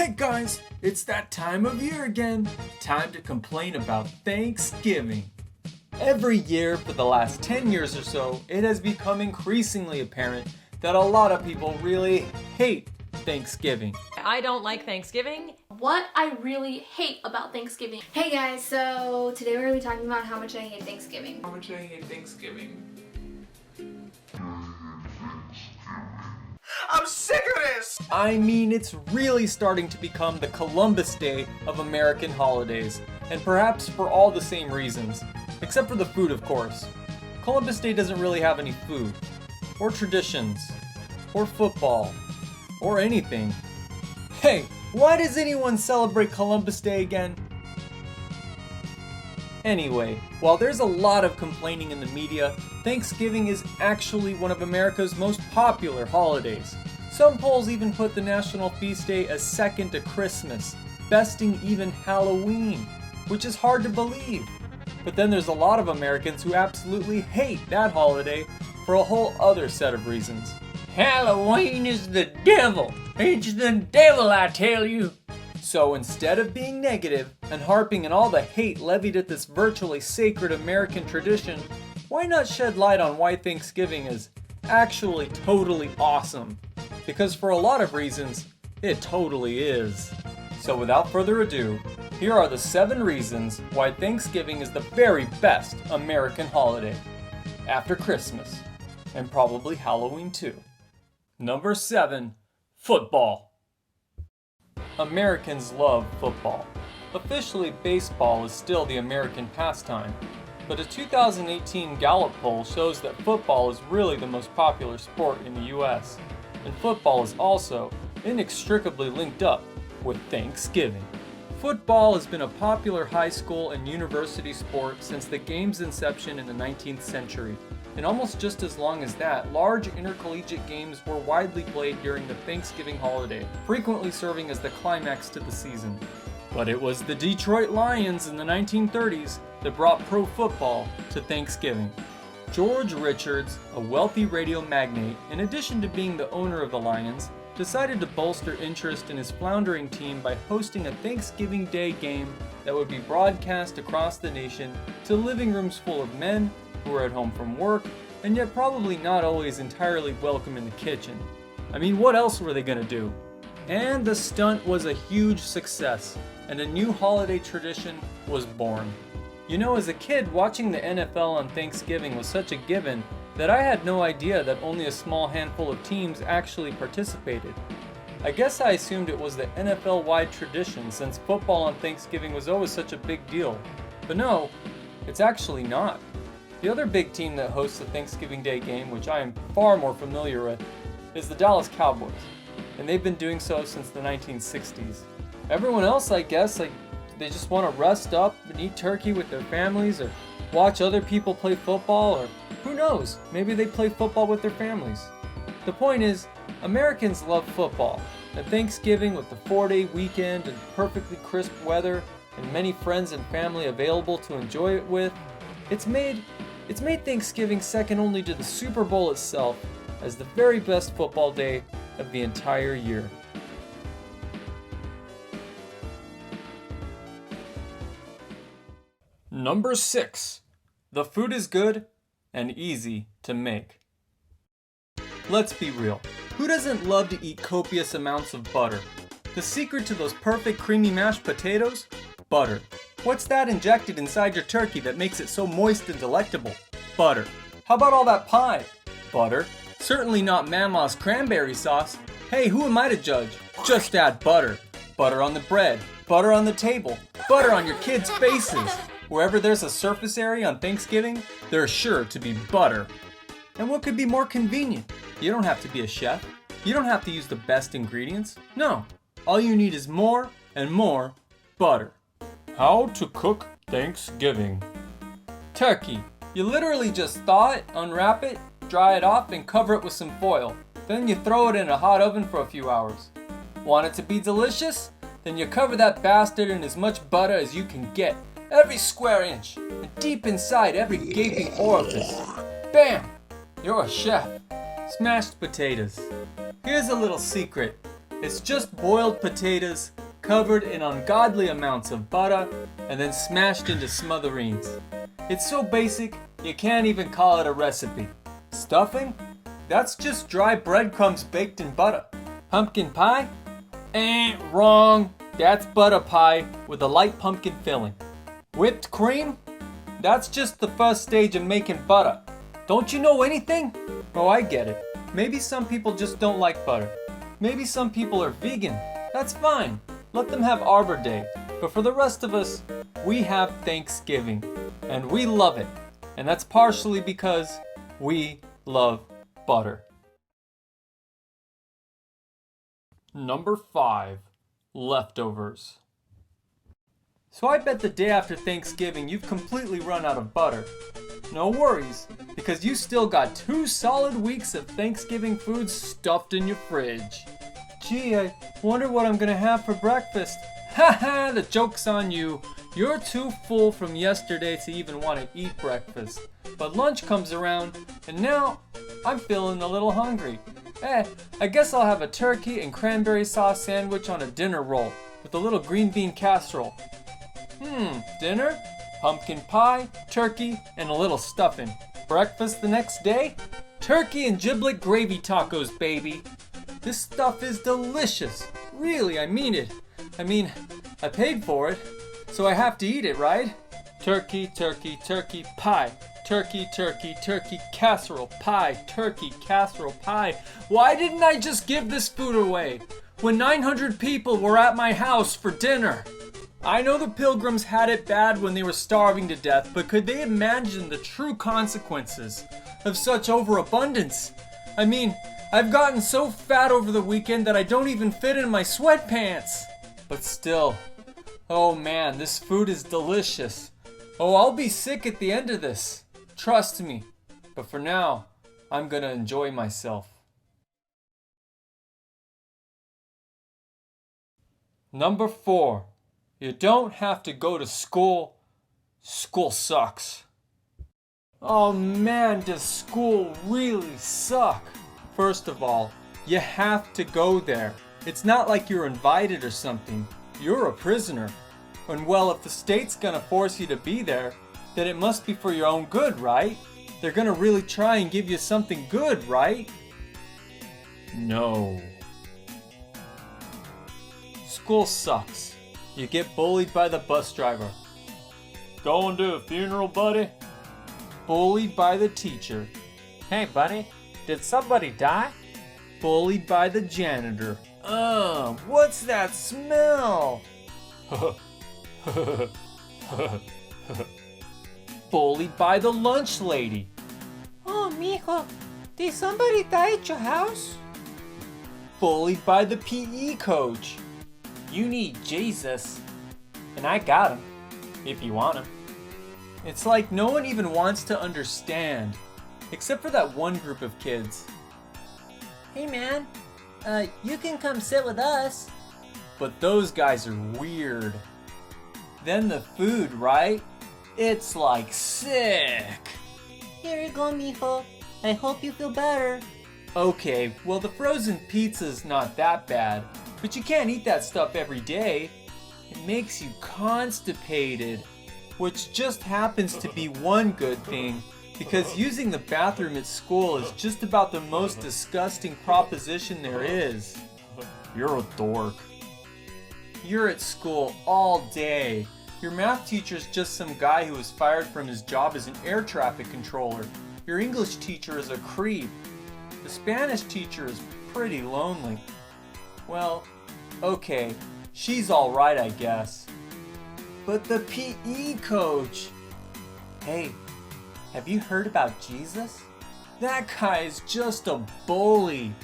Hey guys, it's that time of year again. Time to complain about Thanksgiving. Every year for the last 10 years or so, it has become increasingly apparent that a lot of people really hate Thanksgiving. I don't like Thanksgiving. What I really hate about Thanksgiving. Hey guys, so today we're going to be talking about how much I hate Thanksgiving. How much I hate Thanksgiving. I'm sick of this! I mean, it's really starting to become the Columbus Day of American holidays, and perhaps for all the same reasons. Except for the food, of course. Columbus Day doesn't really have any food, or traditions, or football, or anything. Hey, why does anyone celebrate Columbus Day again? Anyway, while there's a lot of complaining in the media, Thanksgiving is actually one of America's most popular holidays. Some polls even put the national feast day as second to Christmas, besting even Halloween, which is hard to believe. But then there's a lot of Americans who absolutely hate that holiday for a whole other set of reasons. Halloween is the devil! It's the devil, I tell you! So instead of being negative and harping on all the hate levied at this virtually sacred American tradition, why not shed light on why Thanksgiving is actually totally awesome? Because for a lot of reasons, it totally is. So without further ado, here are the 7 reasons why Thanksgiving is the very best American holiday. After Christmas, and probably Halloween too. Number 7, football. Americans love football. Officially, baseball is still the American pastime, but a 2018 Gallup poll shows that football is really the most popular sport in the US, and football is also inextricably linked up with Thanksgiving. Football has been a popular high school and university sport since the game's inception in the 19th century. And almost just as long as that, large intercollegiate games were widely played during the Thanksgiving holiday, frequently serving as the climax to the season. But it was the Detroit Lions in the 1930s that brought pro football to Thanksgiving. George Richards, a wealthy radio magnate, in addition to being the owner of the Lions, decided to bolster interest in his floundering team by hosting a Thanksgiving Day game that would be broadcast across the nation to living rooms full of men who were at home from work, and yet probably not always entirely welcome in the kitchen. I mean, what else were they gonna do? And the stunt was a huge success, and a new holiday tradition was born. You know, as a kid, watching the NFL on Thanksgiving was such a given that I had no idea that only a small handful of teams actually participated. I guess I assumed it was the NFL-wide tradition since football on Thanksgiving was always such a big deal. But no, it's actually not. The other big team that hosts the Thanksgiving Day game, which I am far more familiar with, is the Dallas Cowboys, and they've been doing so since the 1960s. Everyone else, I guess, they just want to rest up and eat turkey with their families, or watch other people play football, or who knows, maybe they play football with their families. The point is, Americans love football, and Thanksgiving with the 4-day weekend and perfectly crisp weather and many friends and family available to enjoy it with, it's made Thanksgiving second only to the Super Bowl itself as the very best football day of the entire year. Number 6. The food is good and easy to make. Let's be real. Who doesn't love to eat copious amounts of butter? The secret to those perfect creamy mashed potatoes? Butter. What's that injected inside your turkey that makes it so moist and delectable? Butter. How about all that pie? Butter. Certainly not Mama's cranberry sauce. Hey, who am I to judge? Just add butter. Butter on the bread. Butter on the table. Butter on your kids' faces. Wherever there's a surface area on Thanksgiving, there's sure to be butter. And what could be more convenient? You don't have to be a chef. You don't have to use the best ingredients. No. All you need is more and more butter. How to cook Thanksgiving. Turkey. You literally just thaw it, unwrap it, dry it off, and cover it with some foil. Then you throw it in a hot oven for a few hours. Want it to be delicious? Then you cover that bastard in as much butter as you can get. Every square inch, and deep inside every gaping orifice. Bam! You're a chef. Smashed potatoes. Here's a little secret. It's just boiled potatoes covered in ungodly amounts of butter and then smashed into smithereens. It's so basic, you can't even call it a recipe. Stuffing? That's just dry breadcrumbs baked in butter. Pumpkin pie? Wrong. That's butter pie with a light pumpkin filling. Whipped cream? That's just the first stage of making butter. Don't you know anything? Oh, I get it. Maybe some people just don't like butter. Maybe some people are vegan. That's fine. Let them have Arbor Day. But for the rest of us, we have Thanksgiving. And we love it. And that's partially because we love butter. Number 5. Leftovers. So I bet the day after Thanksgiving you've completely run out of butter. No worries, because you still got 2 solid weeks of Thanksgiving food stuffed in your fridge. Gee, I wonder what I'm gonna have for breakfast. Haha, the joke's on you. You're too full from yesterday to even want to eat breakfast. But lunch comes around, and now I'm feeling a little hungry. I guess I'll have a turkey and cranberry sauce sandwich on a dinner roll with a little green bean casserole. Dinner? Pumpkin pie, turkey, and a little stuffing. Breakfast the next day? Turkey and giblet gravy tacos, baby. This stuff is delicious. Really, I mean it. I paid for it, so I have to eat it, right? Turkey, turkey, turkey, pie. Turkey, turkey, turkey, casserole, pie. Turkey, casserole, pie. Why didn't I just give this food away when 900 people were at my house for dinner? I know the Pilgrims had it bad when they were starving to death, but could they imagine the true consequences of such overabundance? I've gotten so fat over the weekend that I don't even fit in my sweatpants. But still, oh man, this food is delicious. Oh, I'll be sick at the end of this. Trust me. But for now, I'm gonna enjoy myself. Number 4. You don't have to go to school. School sucks. Oh man, does school really suck? First of all, you have to go there. It's not like you're invited or something. You're a prisoner. And well, if the state's gonna force you to be there, then it must be for your own good, right? They're gonna really try and give you something good, right? No. School sucks. You get bullied by the bus driver. Going to a funeral, buddy? Bullied by the teacher. Hey, buddy, did somebody die? Bullied by the janitor. What's that smell? Bullied by the lunch lady. Oh, mijo, did somebody die at your house? Bullied by the PE coach. You need Jesus, and I got him, if you want him. It's like no one even wants to understand, except for that one group of kids. Hey man, you can come sit with us. But those guys are weird. Then the food, right? It's like sick. Here you go, mijo. I hope you feel better. Okay, well the frozen pizza's not that bad, but you can't eat that stuff every day. It makes you constipated, which just happens to be one good thing, because using the bathroom at school is just about the most disgusting proposition there is. You're a dork. You're at school all day. Your math teacher's just some guy who was fired from his job as an air traffic controller. Your English teacher is a creep. The Spanish teacher is pretty lonely. Well, okay, she's alright, I guess. But the PE coach! Hey, have you heard about Jesus? That guy is just a bully.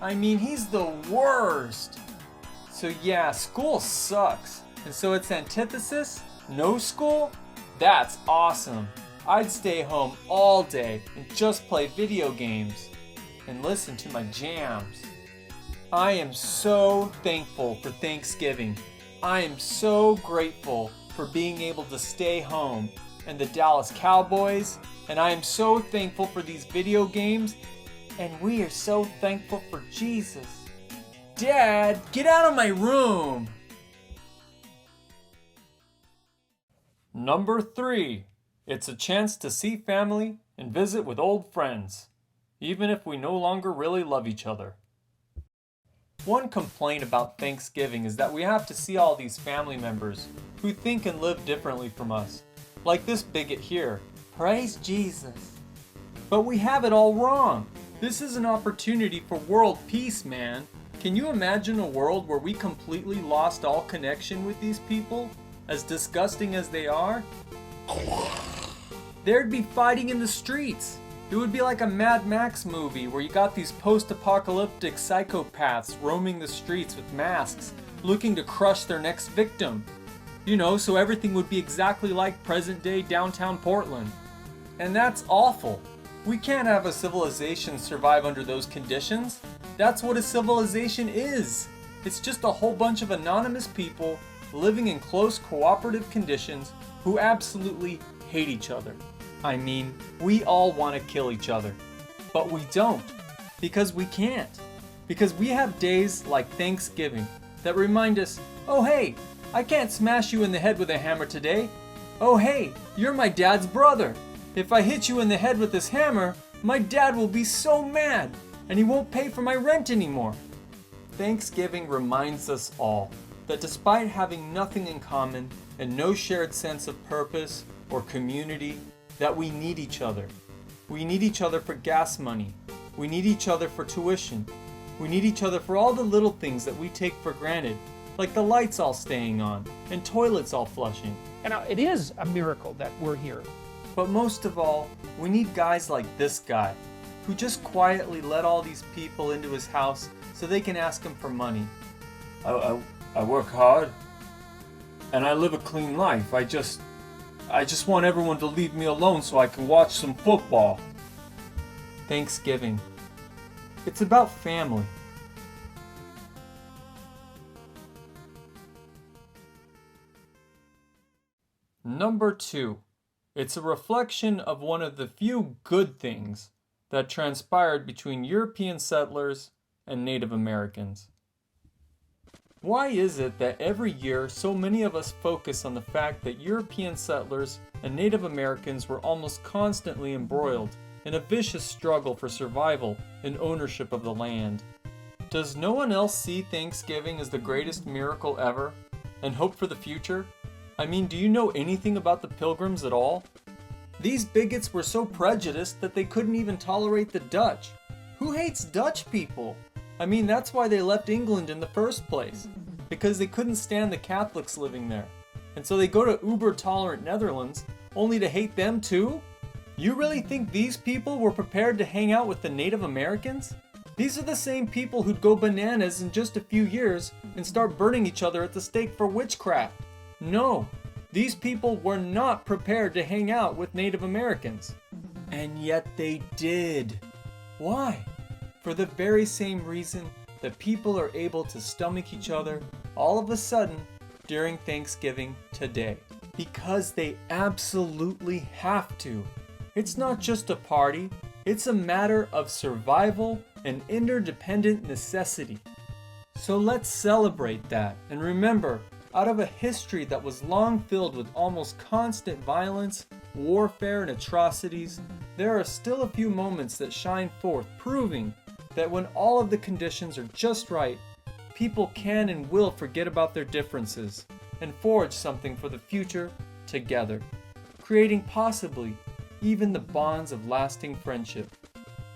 He's the worst. So yeah, school sucks. And so its antithesis, no school? That's awesome. I'd stay home all day and just play video games and listen to my jams. I am so thankful for Thanksgiving. I am so grateful for being able to stay home and the Dallas Cowboys, and I am so thankful for these video games, and we are so thankful for Jesus. Dad, get out of my room! Number 3. It's a chance to see family and visit with old friends, even if we no longer really love each other. One complaint about Thanksgiving is that we have to see all these family members who think and live differently from us, like this bigot here. Praise Jesus. But we have it all wrong. This is an opportunity for world peace, man. Can you imagine a world where we completely lost all connection with these people, as disgusting as they are? There'd be fighting in the streets. It would be like a Mad Max movie where you got these post-apocalyptic psychopaths roaming the streets with masks, looking to crush their next victim. You know, so everything would be exactly like present-day downtown Portland. And that's awful. We can't have a civilization survive under those conditions. That's what a civilization is. It's just a whole bunch of anonymous people living in close cooperative conditions who absolutely hate each other. I mean, we all want to kill each other, but we don't, because we can't. Because we have days like Thanksgiving that remind us, oh hey, I can't smash you in the head with a hammer today. Oh hey, you're my dad's brother. If I hit you in the head with this hammer, my dad will be so mad, and he won't pay for my rent anymore. Thanksgiving reminds us all that despite having nothing in common and no shared sense of purpose or community, that we need each other. We need each other for gas money. We need each other for tuition. We need each other for all the little things that we take for granted, like the lights all staying on and toilets all flushing. And it is a miracle that we're here. But most of all, we need guys like this guy, who just quietly let all these people into his house so they can ask him for money. I work hard, and I live a clean life. I just want everyone to leave me alone so I can watch some football. Thanksgiving. It's about family. Number 2. It's a reflection of one of the few good things that transpired between European settlers and Native Americans. Why is it that every year so many of us focus on the fact that European settlers and Native Americans were almost constantly embroiled in a vicious struggle for survival and ownership of the land? Does no one else see Thanksgiving as the greatest miracle ever and hope for the future? I mean, do you know anything about the Pilgrims at all? These bigots were so prejudiced that they couldn't even tolerate the Dutch. Who hates Dutch people? I mean, that's why they left England in the first place, because they couldn't stand the Catholics living there. And so they go to uber-tolerant Netherlands, only to hate them too? You really think these people were prepared to hang out with the Native Americans? These are the same people who'd go bananas in just a few years and start burning each other at the stake for witchcraft. No, these people were not prepared to hang out with Native Americans. And yet they did. Why? For the very same reason that people are able to stomach each other all of a sudden during Thanksgiving today. Because they absolutely have to. It's not just a party, it's a matter of survival and interdependent necessity. So let's celebrate that and remember, out of a history that was long filled with almost constant violence, warfare, and atrocities, there are still a few moments that shine forth, proving that when all of the conditions are just right, people can and will forget about their differences and forge something for the future together, creating possibly even the bonds of lasting friendship.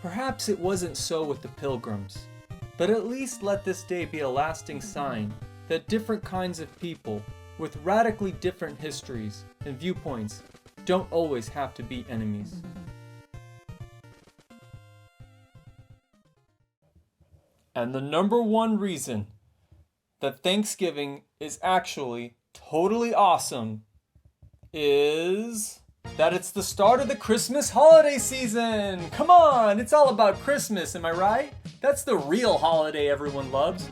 Perhaps it wasn't so with the Pilgrims, but at least let this day be a lasting sign that different kinds of people with radically different histories and viewpoints don't always have to be enemies. And the number one reason that Thanksgiving is actually totally awesome is that it's the start of the Christmas holiday season. Come on, it's all about Christmas, am I right? That's the real holiday everyone loves.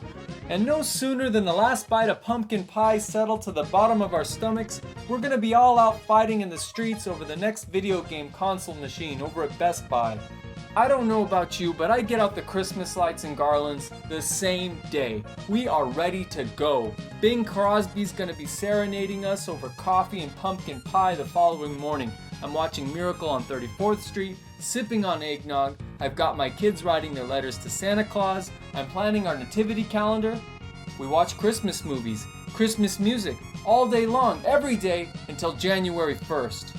And no sooner than the last bite of pumpkin pie settled to the bottom of our stomachs, we're gonna be all out fighting in the streets over the next video game console machine over at Best Buy. I don't know about you, but I get out the Christmas lights and garlands the same day. We are ready to go. Bing Crosby's gonna be serenading us over coffee and pumpkin pie the following morning. I'm watching Miracle on 34th Street, sipping on eggnog. I've got my kids writing their letters to Santa Claus. I'm planning our nativity calendar. We watch Christmas movies, Christmas music, all day long, every day until January 1st.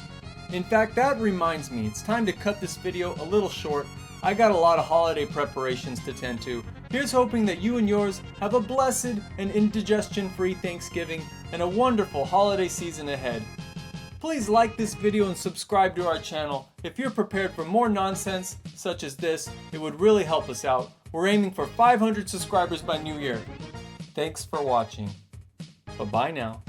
In fact, that reminds me, it's time to cut this video a little short. I got a lot of holiday preparations to tend to. Here's hoping that you and yours have a blessed and indigestion-free Thanksgiving and a wonderful holiday season ahead. Please like this video and subscribe to our channel. If you're prepared for more nonsense such as this, it would really help us out. We're aiming for 500 subscribers by New Year. Thanks for watching. Bye-bye now.